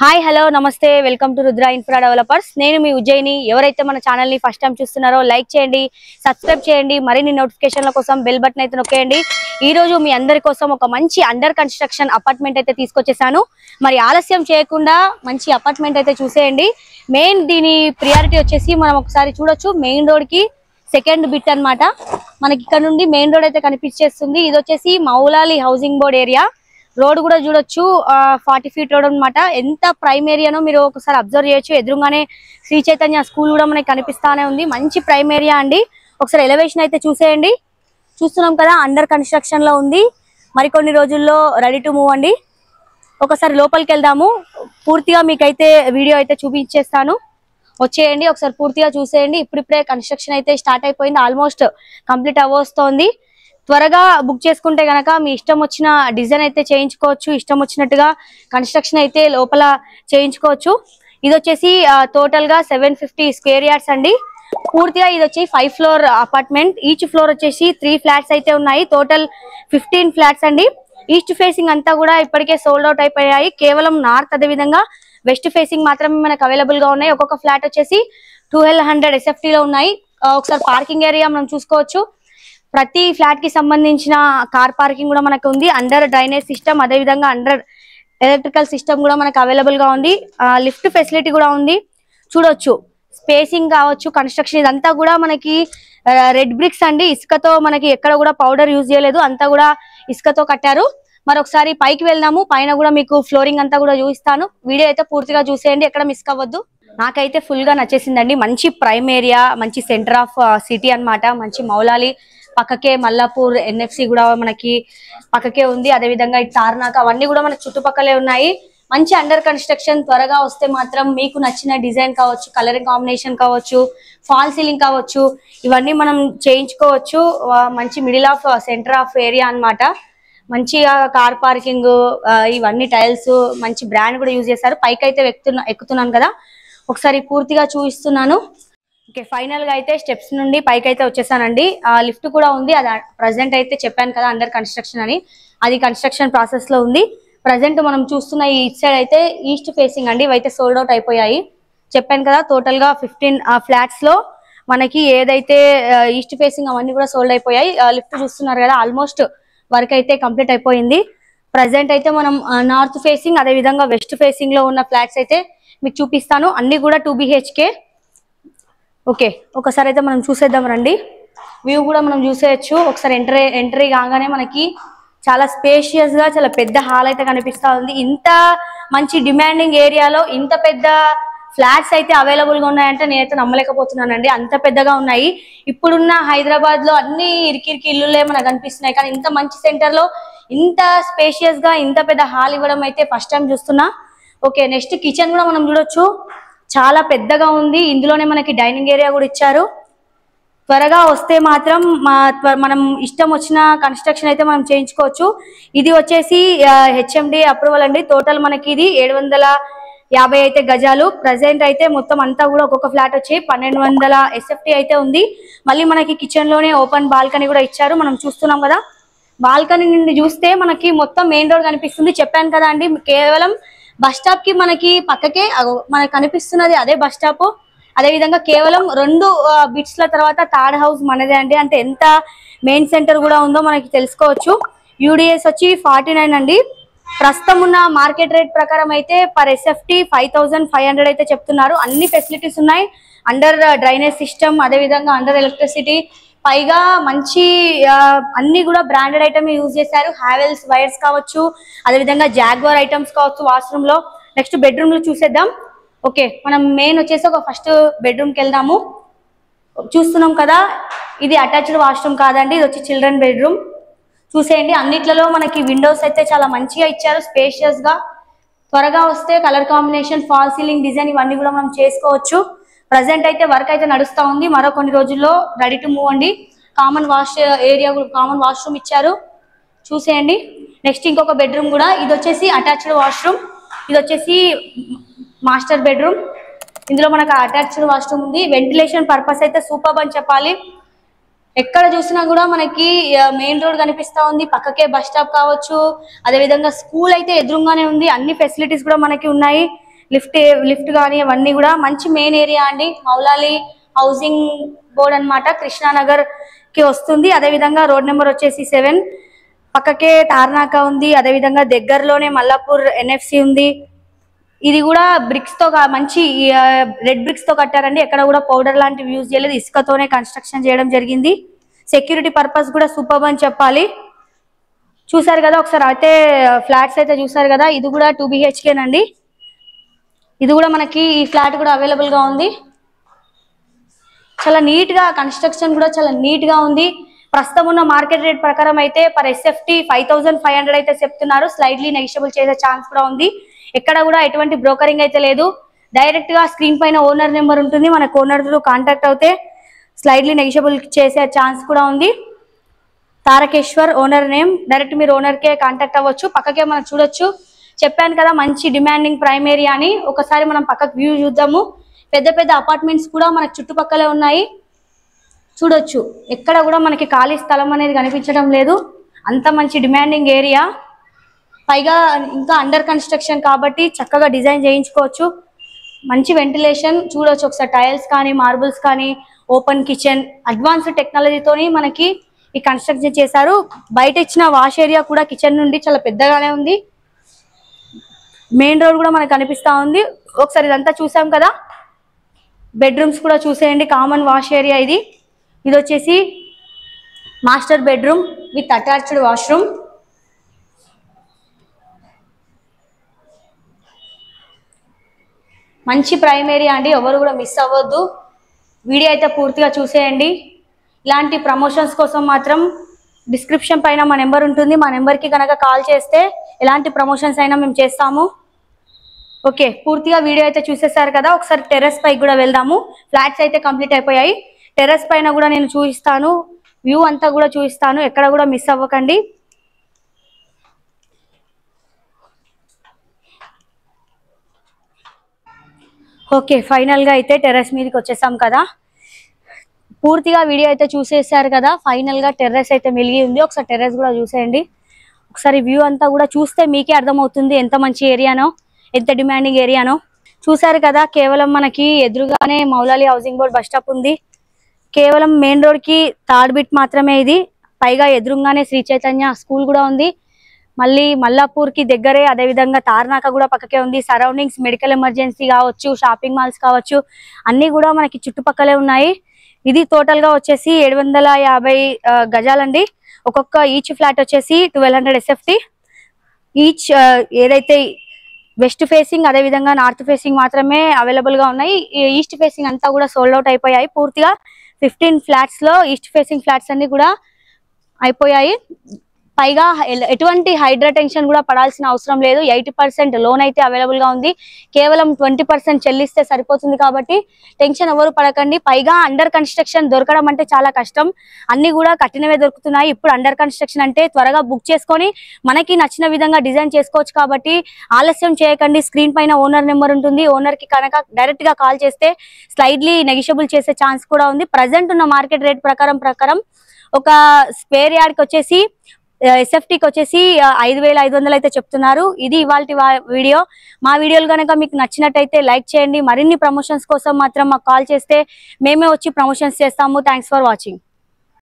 Hi hello నమస్తే welcome to Rudra infra developers. నేను మీ ఉజ్జయిని. ఎవరైతే మన ఛానల్ ని ఫస్ట్ టైం చూస్తున్నారో లైక్ చేయండి, సబ్స్క్రైబ్ చేయండి, మరిన్ని నోటిఫికేషన్ల కోసం బెల్ బటన్ అయితే నొక్కేయండి. ఈ రోజు మీ అందరి కోసం ఒక మంచి అండర్ కన్స్ట్రక్షన్ అపార్ట్మెంట్ అయితే తీసుకొచ్చేసాను. మరి ఆలస్యం చేయకుండా మంచి అపార్ట్మెంట్ అయితే చూసేయండి. మెయిన్ దీని ప్రియారిటీ వచ్చేసి మనం ఒకసారి చూడొచ్చు, మెయిన్ రోడ్ కి సెకండ్ బిట్ అన్నమాట. మనకి ఇక్కడ నుండి మెయిన్ రోడ్ అయితే కనిపించేస్తుంది. ఇది వచ్చేసి Moula Ali housing board area. Road కూడా చూడొచ్చు, 40 ఫీట్ రోడ్ అనమాట. ఎంత ప్రైమ్ ఏరియానో మీరు ఒకసారి అబ్జర్వ్ చేయొచ్చు. ఎదురుగానే శ్రీ చైతన్య స్కూల్ కూడా మనకి కనిపిస్తానే ఉంది. మంచి ప్రైమ్ ఏరియా అండి. ఒకసారి ఎలివేషన్ అయితే చూసేయండి. చూస్తున్నాం కదా, అండర్ కన్స్ట్రక్షన్ లో ఉంది. మరికొన్ని రోజుల్లో రెడీ టు మూవ్ అండి. ఒకసారి లోపలికి వెళ్దాము. పూర్తిగా మీకైతే వీడియో అయితే చూపించేస్తాను. వచ్చేయండి, ఒకసారి పూర్తిగా చూసేయండి. ఇప్పుడిప్పుడే కన్స్ట్రక్షన్ అయితే స్టార్ట్ అయిపోయింది. ఆల్మోస్ట్ కంప్లీట్ అవ్వస్తోంది. త్వరగా బుక్ చేసుకుంటే గనక మీ ఇష్టం వచ్చిన డిజైన్ అయితే చేయించుకోవచ్చు. ఇష్టం వచ్చినట్టుగా కన్స్ట్రక్షన్ అయితే లోపల చేయించుకోవచ్చు. ఇది వచ్చేసి టోటల్ గా 750 స్క్వేర్ యార్డ్స్ అండి. పూర్తిగా ఇది వచ్చి 5 ఫ్లోర్ అపార్ట్మెంట్. ఈచ్ ఫ్లోర్ వచ్చేసి 3 ఫ్లాట్స్ అయితే ఉన్నాయి. టోటల్ 15 ఫ్లాట్స్ అండి. ఈస్ట్ ఫేసింగ్ అంతా కూడా ఇప్పటికే సోల్డ్ అవుట్ అయిపోయాయి. కేవలం నార్త్, అదే విధంగా వెస్ట్ ఫేసింగ్ మాత్రమే మనకు అవైలబుల్ గా ఉన్నాయి. ఒక్కొక్క ఫ్లాట్ వచ్చేసి 1200 SFT లో ఉన్నాయి. ఒకసారి పార్కింగ్ ఏరియా మనం చూసుకోవచ్చు. ప్రతి ఫ్లాట్ కి సంబంధించిన కార్ పార్కింగ్ కూడా మనకు ఉంది. అండర్ డ్రైనేజ్ సిస్టమ్, అదే విధంగా అండర్ ఎలక్ట్రికల్ సిస్టమ్ కూడా మనకు అవైలబుల్ గా ఉంది. లిఫ్ట్ ఫెసిలిటీ కూడా ఉంది. చూడొచ్చు, స్పేసింగ్ కావచ్చు, కన్స్ట్రక్షన్ ఇదంతా కూడా మనకి రెడ్ బ్రిక్స్ అండి. ఇసుకతో మనకి ఎక్కడ కూడా పౌడర్ యూజ్ చేయలేదు, అంతా కూడా ఇసుకతో కట్టారు. మరొకసారి పైకి వెళ్దాము. పైన కూడా మీకు ఫ్లోరింగ్ అంతా కూడా చూపిస్తాను. వీడియో అయితే పూర్తిగా చూసేయండి, ఎక్కడ మిస్ అవ్వద్దు. నాకైతే ఫుల్ గా నచ్చేసిందండి. మంచి ప్రైమ్ ఏరియా, మంచి సెంటర్ ఆఫ్ సిటీ అన్నమాట. మంచి మౌలాలి పక్కకే మల్లాపూర్ NFC కూడా మనకి పక్కకే ఉంది. అదే విధంగా ఈ తార్నాక అవన్నీ కూడా మనకి చుట్టుపక్కలే ఉన్నాయి. మంచి అండర్ కన్స్ట్రక్షన్. త్వరగా వస్తే మాత్రం మీకు నచ్చిన డిజైన్ కావచ్చు, కలర్ కాంబినేషన్ కావచ్చు, ఫాల్ సీలింగ్ కావచ్చు, ఇవన్నీ మనం చేయించుకోవచ్చు. మంచి middle of centre of area అన్నమాట. మంచిగా కార్ పార్కింగ్, ఇవన్నీ టైల్స్ మంచి బ్రాండ్ కూడా యూజ్ చేశారు. పైకి అయితే ఎక్కుతున్నాను కదా, ఒకసారి పూర్తిగా చూపిస్తున్నాను. ఓకే, ఫైనల్ గా అయితే స్టెప్స్ నుండి పైకి అయితే వచ్చేసానండి. లిఫ్ట్ కూడా ఉంది. అది ప్రజెంట్ అయితే చెప్పాను కదా అండర్ కన్స్ట్రక్షన్ అని, అది కన్స్ట్రక్షన్ ప్రాసెస్ లో ఉంది. ప్రజెంట్ మనం చూస్తున్న ఈ సైడ్ అయితే ఈస్ట్ ఫేసింగ్ అండి. ఇవైతే సోల్డ్ అవుట్ అయిపోయాయి. చెప్పాను కదా, టోటల్ గా 15 ఫ్లాట్స్ లో మనకి ఏదైతే ఈస్ట్ ఫేసింగ్ అవన్నీ కూడా సోల్డ్ అయిపోయాయి. లిఫ్ట్ చూస్తున్నారు కదా, ఆల్మోస్ట్ వర్క్ అయితే కంప్లీట్ అయిపోయింది. ప్రజెంట్ అయితే మనం నార్త్ ఫేసింగ్, అదే విధంగా వెస్ట్ ఫేసింగ్ లో ఉన్న ఫ్లాట్స్ అయితే మీకు చూపిస్తాను. అన్ని కూడా 2 BHK. ఓకే, ఒకసారి అయితే మనం చూసేద్దాం రండి. వ్యూ కూడా మనం చూసేయచ్చు. ఒకసారి ఎంట్రీ కాగానే మనకి చాలా స్పేషియస్ గా చాలా పెద్ద హాల్ అయితే కనిపిస్తా ఉంది. ఇంత మంచి డిమాండింగ్ ఏరియాలో ఇంత పెద్ద ఫ్లాట్స్ అయితే అవైలబుల్ గా ఉన్నాయంటే నేనైతే నమ్మలేకపోతున్నానండి. అంత పెద్దగా ఉన్నాయి. ఇప్పుడున్న హైదరాబాద్ లో అన్ని ఇరికిరికి ఇల్లులే మనకు కనిపిస్తున్నాయి, కానీ ఇంత మంచి సెంటర్ లో ఇంత స్పేషియస్ గా ఇంత పెద్ద హాల్ ఇవ్వడం అయితే ఫస్ట్ టైం చూస్తున్నా. ఓకే, నెక్స్ట్ కిచెన్ కూడా మనం చూడొచ్చు. చాలా పెద్దగా ఉంది. ఇందులోనే మనకి డైనింగ్ ఏరియా కూడా ఇచ్చారు. త్వరగా వస్తే మాత్రం మనం ఇష్టం వచ్చిన కన్స్ట్రక్షన్ అయితే మనం చేయించుకోవచ్చు. ఇది వచ్చేసి HMD అప్రూవల్ అండి. టోటల్ మనకి ఇది 750 అయితే గజాలు. ప్రజెంట్ అయితే మొత్తం అంతా కూడా ఒక్కొక్క ఫ్లాట్ వచ్చి 1200 SFT అయితే ఉంది. మళ్ళీ మనకి కిచెన్ లోనే ఓపెన్ బాల్కనీ కూడా ఇచ్చారు. మనం చూస్తున్నాం కదా, బాల్కనీ నుండి చూస్తే మనకి మొత్తం మెయిన్ రోడ్ కనిపిస్తుంది. చెప్పాను కదా అండి, కేవలం బస్ స్టాప్ కి మనకి పక్కకే మనకి కనిపిస్తున్నది అదే బస్ స్టాప్. అదే విధంగా కేవలం 2 బిట్స్ ల తర్వాత థర్డ్ హౌస్ మనదే అండి. అంటే ఎంత మెయిన్ సెంటర్ కూడా ఉందో మనకి తెలుసుకోవచ్చు. UDS వచ్చి 49 అండి. ప్రస్తుతం ఉన్న మార్కెట్ రేట్ ప్రకారం అయితే పర్ SFT 5500 అయితే చెప్తున్నారు. అన్ని ఫెసిలిటీస్ ఉన్నాయి. అండర్ డ్రైనేజ్ సిస్టమ్, అదే విధంగా అండర్ ఎలక్ట్రిసిటీ, పైగా మంచి అన్ని కూడా బ్రాండెడ్ ఐటమ్ యూజ్ చేశారు. హావెల్స్ వైర్స్ కావచ్చు, అదేవిధంగా జాగ్వార్ ఐటమ్స్ కావచ్చు వాష్రూమ్ లో. నెక్స్ట్ బెడ్రూమ్ లో చూసేద్దాం. ఓకే, మనం మెయిన్ వచ్చేసి ఒక ఫస్ట్ బెడ్రూమ్ కి వెళ్దాము. చూస్తున్నాం కదా, ఇది అటాచ్డ్ వాష్రూమ్ కాదండి, ఇది వచ్చి చిల్డ్రన్ బెడ్రూమ్. చూసేయండి, అన్నిట్లలో మనకి విండోస్ అయితే చాలా మంచిగా ఇచ్చారు, స్పేషియస్ గా. త్వరగా వస్తే colour combination, fall ceiling design ఇవన్నీ కూడా మనం చేసుకోవచ్చు. ప్రజెంట్ అయితే వర్క్ అయితే నడుస్తూ ఉంది. మరో కొన్ని రోజుల్లో రెడీ టు మూవ్ అండి. Common wash area, common washroom ఇచ్చారు. చూసేయండి. నెక్స్ట్ ఇంకొక బెడ్రూమ్ కూడా, ఇది వచ్చేసి అటాచ్డ్ వాష్రూమ్. ఇది వచ్చేసి మాస్టర్ బెడ్రూమ్. ఇందులో మనకు అటాచ్డ్ వాష్రూమ్ ఉంది. వెంటిలేషన్ పర్పస్ అయితే సూపర్ అని చెప్పాలి. ఎక్కడ చూసినా కూడా మనకి మెయిన్ రోడ్ కనిపిస్తా ఉంది. పక్కకే బస్ స్టాప్ కావచ్చు, అదే విధంగా స్కూల్ అయితే ఎదురుగానే ఉంది. అన్ని ఫెసిలిటీస్ కూడా మనకి ఉన్నాయి. లిఫ్ట్ లిఫ్ట్ కానీ అవన్నీ కూడా మంచి మెయిన్ ఏరియా అండి. మౌలాలి హౌసింగ్ బోర్డ్ అన్నమాట, కృష్ణానగర్ కి వస్తుంది. అదే విధంగా రోడ్ నెంబర్ వచ్చేసి 7, పక్కకే తార్నాక ఉంది. అదే విధంగా దగ్గరలోనే మల్లాపూర్ NFC ఉంది. ఇది కూడా బ్రిక్స్ తో మంచి రెడ్ బ్రిక్స్ తో కట్టారండి. ఎక్కడ కూడా పౌడర్ లాంటివి యూజ్ చేయలేదు, ఇసుకతోనే కన్స్ట్రక్షన్ చేయడం జరిగింది. సెక్యూరిటీ పర్పస్ కూడా సూపర్ అని చెప్పాలి. చూసారు కదా ఒకసారి అయితే ఫ్లాట్స్ అయితే చూసారు కదా. ఇది కూడా 2 BHK నండి. ఇది కూడా మనకి ఈ ఫ్లాట్ కూడా అవైలబుల్ గా ఉంది. చాలా నీట్ గా కన్స్ట్రక్షన్ కూడా చాలా నీట్ గా ఉంది. ప్రస్తుతం ఉన్న మార్కెట్ రేట్ ప్రకారం అయితే పర్ SFT 5500 అయితే చెప్తున్నారు. స్లైడ్లీ నెగిషియబుల్ చేసే ఛాన్స్ కూడా ఉంది. ఎక్కడ కూడా ఎటువంటి బ్రోకరింగ్ అయితే లేదు. డైరెక్ట్ గా స్క్రీన్ పైన ఓనర్ నెంబర్ ఉంటుంది. మనకు ఓనర్ తో కాంటాక్ట్ అవుతే స్లైడ్లీ నెగిషియబుల్ చేసే ఛాన్స్ కూడా ఉంది. Tarakeshwar owner name. డైరెక్ట్ మీరు ఓనర్ కే కాంటాక్ట్ అవ్వచ్చు. పక్కకే మనం చూడొచ్చు, చెప్పాను కదా మంచి డిమాండింగ్ ప్రైమ్ ఏరియా అని. ఒకసారి మనం పక్కకు వ్యూ చూద్దాము. పెద్ద పెద్ద అపార్ట్మెంట్స్ కూడా మనకు చుట్టుపక్కలే ఉన్నాయి. చూడొచ్చు, ఎక్కడ కూడా మనకి ఖాళీ స్థలం అనేది కనిపించడం లేదు. అంత మంచి డిమాండింగ్ ఏరియా. పైగా ఇంకా అండర్ కన్స్ట్రక్షన్ కాబట్టి చక్కగా డిజైన్ చేయించుకోవచ్చు. మంచి వెంటిలేషన్ చూడొచ్చు. ఒకసారి టైల్స్ కానీ మార్బుల్స్ కానీ ఓపెన్ కిచెన్ అడ్వాన్స్డ్ టెక్నాలజీతోని మనకి ఈ కన్స్ట్రక్షన్ చేశారు. బయట ఇచ్చిన వాష్ ఏరియా కూడా కిచెన్ నుండి చాలా పెద్దగానే ఉంది. మెయిన్ రోడ్ కూడా మనకు కనిపిస్తా ఉంది. ఒకసారి ఇదంతా చూసాం కదా. బెడ్రూమ్స్ కూడా చూసేయండి. కామన్ వాష్ ఏరియా ఇది. ఇది వచ్చేసి master bedroom with attached washroom. మంచి ప్రైమ్ ఏరియా అండి, ఎవరు కూడా మిస్ అవ్వద్దు. వీడియో అయితే పూర్తిగా చూసేయండి. ఇలాంటి ప్రమోషన్స్ కోసం మాత్రం డిస్క్రిప్షన్ పైన మా నెంబర్ ఉంటుంది. మా నెంబర్కి కనుక కాల్ చేస్తే ఎలాంటి ప్రమోషన్స్ అయినా మేము చేస్తాము. ఓకే, పూర్తిగా వీడియో అయితే చూసేసారు కదా. ఒకసారి టెర్రస్ పైకి కూడా వెళ్దాము. ఫ్లాట్స్ అయితే కంప్లీట్ అయిపోయాయి. టెర్రస్ పైన కూడా నేను చూపిస్తాను, వ్యూ అంతా కూడా చూపిస్తాను. ఎక్కడ కూడా మిస్ అవ్వకండి. ఓకే, ఫైనల్గా అయితే టెర్రస్ మీదకి వచ్చేసాం కదా. పూర్తిగా వీడియో అయితే చూసేసారు కదా. ఫైనల్గా టెర్రస్ అయితే మిలిగి ఉంది. ఒకసారి టెర్రస్ కూడా చూసేయండి. ఒకసారి వ్యూ అంతా కూడా చూస్తే మీకే అర్థమవుతుంది ఎంత మంచి ఏరియానో, ఎంత డిమాండింగ్ ఏరియానో. చూసారు కదా, కేవలం మనకి ఎదురుగానే Moula Ali housing board bus stop ఉంది. కేవలం మెయిన్ రోడ్కి థర్డ్ బిట్ మాత్రమే ఇది. పైగా ఎదురుగానే శ్రీ చైతన్య స్కూల్ కూడా ఉంది. మళ్ళీ మల్లాపూర్కి దగ్గరే, అదేవిధంగా తార్నాక కూడా పక్కకే ఉంది. సరౌండింగ్స్ మెడికల్ ఎమర్జెన్సీ కావచ్చు, షాపింగ్ మాల్స్ కావచ్చు, అన్నీ కూడా మనకి చుట్టుపక్కలే ఉన్నాయి. ఇది టోటల్ గా వచ్చేసి 750 గజాలండి. ఒక్కొక్క ఈచ్ ఫ్లాట్ వచ్చేసి 1200 SFT ఈచ్. ఏదైతే వెస్ట్ ఫేసింగ్ అదే విధంగా నార్త్ ఫేసింగ్ మాత్రమే అవైలబుల్ గా ఉన్నాయి. ఈస్ట్ ఫేసింగ్ అంతా కూడా సోల్డ్ అవుట్ అయిపోయాయి. పూర్తిగా 15 ఫ్లాట్స్ లో ఈస్ట్ ఫేసింగ్ ఫ్లాట్స్ అన్ని కూడా అయిపోయాయి. పైగా ఎటువంటి హైడ్రా టెన్షన్ కూడా పడాల్సిన అవసరం లేదు. 80% లోన్ అయితే అవైలబుల్ గా ఉంది. కేవలం 20% చెల్లిస్తే సరిపోతుంది. కాబట్టి టెన్షన్ ఎవరు పడకండి. పైగా అండర్ కన్స్ట్రక్షన్ దొరకడం అంటే చాలా కష్టం. అన్ని కూడా కట్టినవే దొరుకుతున్నాయి. ఇప్పుడు అండర్ కన్స్ట్రక్షన్ అంటే త్వరగా బుక్ చేసుకొని మనకి నచ్చిన విధంగా డిజైన్ చేసుకోవచ్చు. కాబట్టి ఆలస్యం చేయకండి. స్క్రీన్ పైన ఓనర్ నెంబర్ ఉంటుంది. ఓనర్ కి కనుక డైరెక్ట్ గా కాల్ చేస్తే స్లైడ్లీ నెగిషియబుల్ చేసే ఛాన్స్ కూడా ఉంది. ప్రజెంట్ ఉన్న మార్కెట్ రేట్ ప్రకారం ఒక స్క్వేర్ యార్డ్ కి వచ్చేసి SFTకి వచ్చేసి 5500 అయితే చెప్తున్నారు. ఇది ఇవాల్టి వీడియో. మా వీడియోలు కనుక మీకు నచ్చినట్టయితే లైక్ చేయండి. మరిన్ని ప్రమోషన్స్ కోసం మాత్రం మాకు కాల్ చేస్తే మేమే వచ్చి ప్రమోషన్స్ చేస్తాము. Thanks for watching.